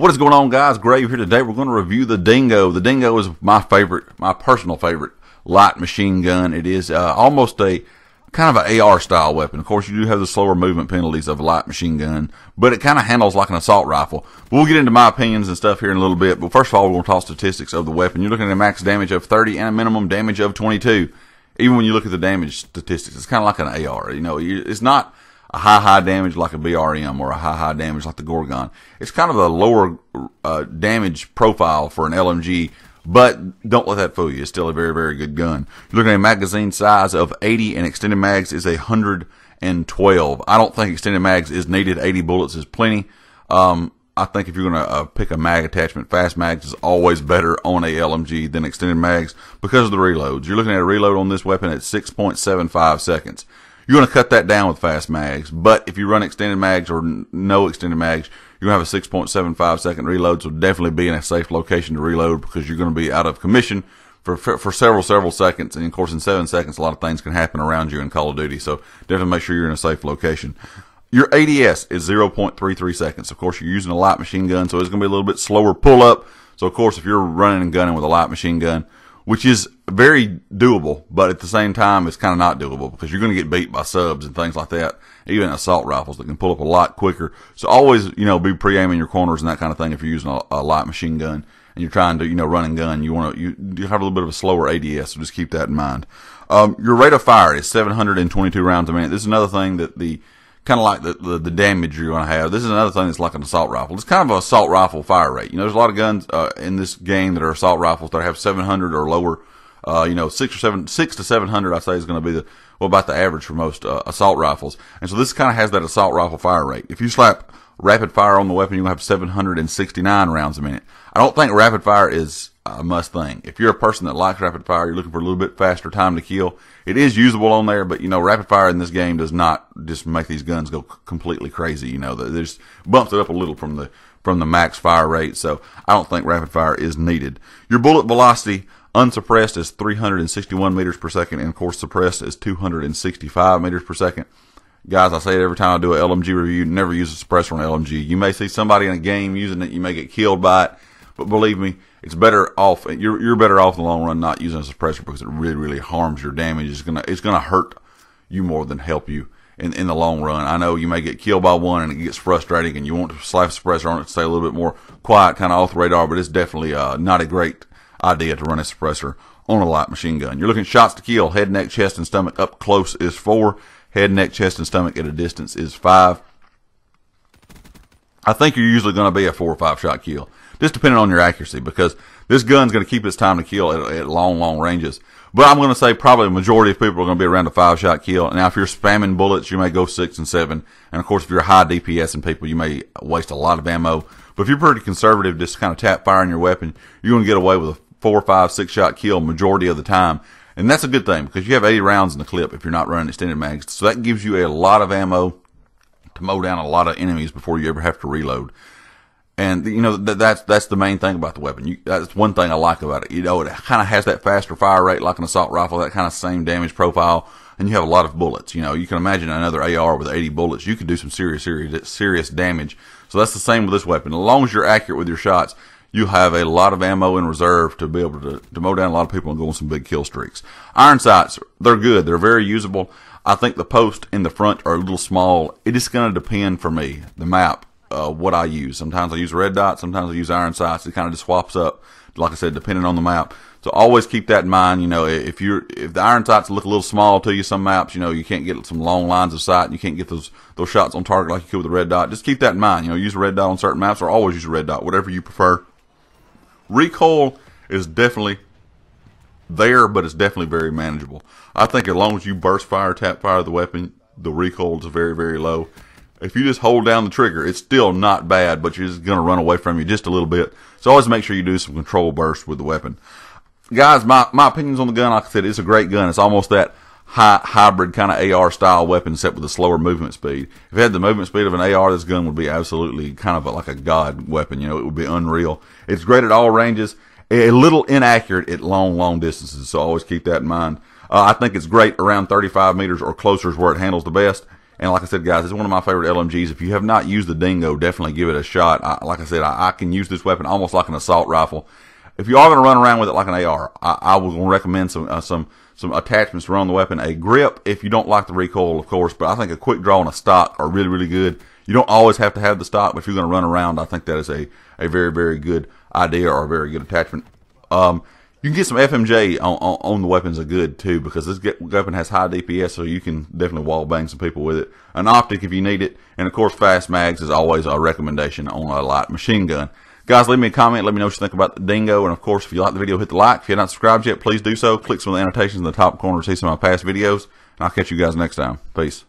What is going on, guys? Grave here. Today we're going to review the Dingo. The Dingo is my personal favorite light machine gun. It is almost a kind of an AR style weapon. Of course, you do have the slower movement penalties of a light machine gun, but it kind of handles like an assault rifle. We'll get into my opinions and stuff here in a little bit, but first of all, we're going to talk statistics of the weapon. You're looking at a max damage of 30 and a minimum damage of 22. Even when you look at the damage statistics, it's kind of like an AR. You know, it's not a high damage like a BRM or a high damage like the Gorgon. It's kind of a lower damage profile for an LMG, but don't let that fool you. It's still a very good gun. You're looking at a magazine size of 80 and extended mags is 112. I don't think extended mags is needed. 80 bullets is plenty. I think if you're going to pick a mag attachment, fast mags is always better on a LMG than extended mags because of the reloads. You're looking at a reload on this weapon at 6.75 seconds. You're going to cut that down with fast mags, but if you run extended mags or no extended mags, you're going to have a 6.75 second reload, so definitely be in a safe location to reload because you're going to be out of commission for several seconds. And of course, in 7 seconds, a lot of things can happen around you in Call of Duty, so definitely make sure you're in a safe location. Your ADS is 0.33 seconds. Of course, you're using a light machine gun, so it's going to be a little bit slower pull up. So of course, if you're running and gunning with a light machine gun, which is very doable, but at the same time, it's kind of not doable because you're going to get beat by subs and things like that, even assault rifles that can pull up a lot quicker. So always, be pre-aiming your corners and that kind of thing if you're using a light machine gun and you're trying to, run and gun. You have a little bit of a slower ADS, so just keep that in mind. Your rate of fire is 722 rounds a minute. This is another thing that kind of like the damage you're going to have. This is another thing that's like an assault rifle. It's kind of an assault rifle fire rate. There's a lot of guns in this game that are assault rifles that have 700 or lower. 6 to 700, I say, is going to be about the average for most assault rifles. And so this kind of has that assault rifle fire rate. If you slap rapid fire on the weapon, you're going to have 769 rounds a minute. I don't think rapid fire is a must thing. If you're a person that likes rapid fire, you're looking for a little bit faster time to kill. It is usable on there, but rapid fire in this game does not just make these guns go completely crazy. There's bumps it up a little from the max fire rate. So I don't think rapid fire is needed. Your bullet velocity unsuppressed is 361 meters per second, and of course suppressed is 265 meters per second. Guys, I say it every time I do an LMG review, never use a suppressor on an LMG. You may see somebody in a game using it, you may get killed by it, but believe me, it's better off. You're better off in the long run not using a suppressor because it really harms your damage. It's gonna hurt you more than help you in the long run. I know you may get killed by one and it gets frustrating, and you want to slap a suppressor on it to stay a little bit more quiet, kind of off the radar. But it's definitely not a great idea to run a suppressor on a light machine gun. You're looking at shots to kill. Head, neck, chest, and stomach up close is 4. Head, neck, chest, and stomach at a distance is 5. I think you're usually going to be a 4 or 5 shot kill, just depending on your accuracy, because this gun's going to keep its time to kill at long ranges. But I'm going to say probably the majority of people are going to be around a 5 shot kill. Now, if you're spamming bullets, you may go 6 and 7. And of course, if you're high DPS and people, you may waste a lot of ammo. But if you're pretty conservative, just kind of tap firing your weapon, you're going to get away with a 4, 5, 6 shot kill majority of the time. And that's a good thing because you have 80 rounds in the clip if you're not running extended mags. So that gives you a lot of ammo to mow down a lot of enemies before you ever have to reload. And that's the main thing about the weapon. That's one thing I like about it. It kind of has that faster fire rate like an assault rifle, that kind of same damage profile, and you have a lot of bullets. You can imagine another AR with 80 bullets. You could do some serious damage. So that's the same with this weapon. As long as you're accurate with your shots, you have a lot of ammo in reserve to be able to mow down a lot of people and go on some big kill streaks. Iron sights, they're good. They're very usable. I think the posts in the front are a little small. It is going to depend for me, the map, what I use. Sometimes I use red dot. Sometimes I use iron sights. It kind of just swaps up, like I said, depending on the map. So always keep that in mind. If the iron sights look a little small to you, some maps, you can't get some long lines of sight and you can't get those shots on target like you could with a red dot. Just keep that in mind. Use a red dot on certain maps, or always use a red dot, whatever you prefer. Recoil is definitely there, but it's definitely very manageable. I think as long as you burst fire, tap fire the weapon, the recoil is very low. If you just hold down the trigger, it's still not bad, but you're just going to run away from you just a little bit. So always make sure you do some control burst with the weapon. Guys, my opinions on the gun, like I said, it's a great gun. It's almost that hybrid kind of AR style weapon, except with a slower movement speed. If it had the movement speed of an AR, this gun would be absolutely kind of like a god weapon. It would be unreal. It's great at all ranges, a little inaccurate at long distances, so always keep that in mind. I think it's great around 35 meters or closer is where it handles the best. And like I said, guys, it's one of my favorite LMGs. If you have not used the Dingo, definitely give it a shot. Like I said, I can use this weapon almost like an assault rifle. If you are going to run around with it like an AR, I will recommend some attachments to run the weapon. A grip, if you don't like the recoil, of course, but I think a quick draw and a stock are really, really good. You don't always have to have the stock, but if you're going to run around, I think that is a very, very good idea or a very good attachment. You can get some FMJ on the weapons are good too, because this weapon has high DPS, so you can definitely wall bang some people with it. An optic if you need it, and of course fast mags is always a recommendation on a light machine gun. Guys, leave me a comment. Let me know what you think about the Dingo. And, of course, if you like the video, hit the like. If you're not subscribed yet, please do so. Click some of the annotations in the top corner to see some of my past videos. And I'll catch you guys next time. Peace.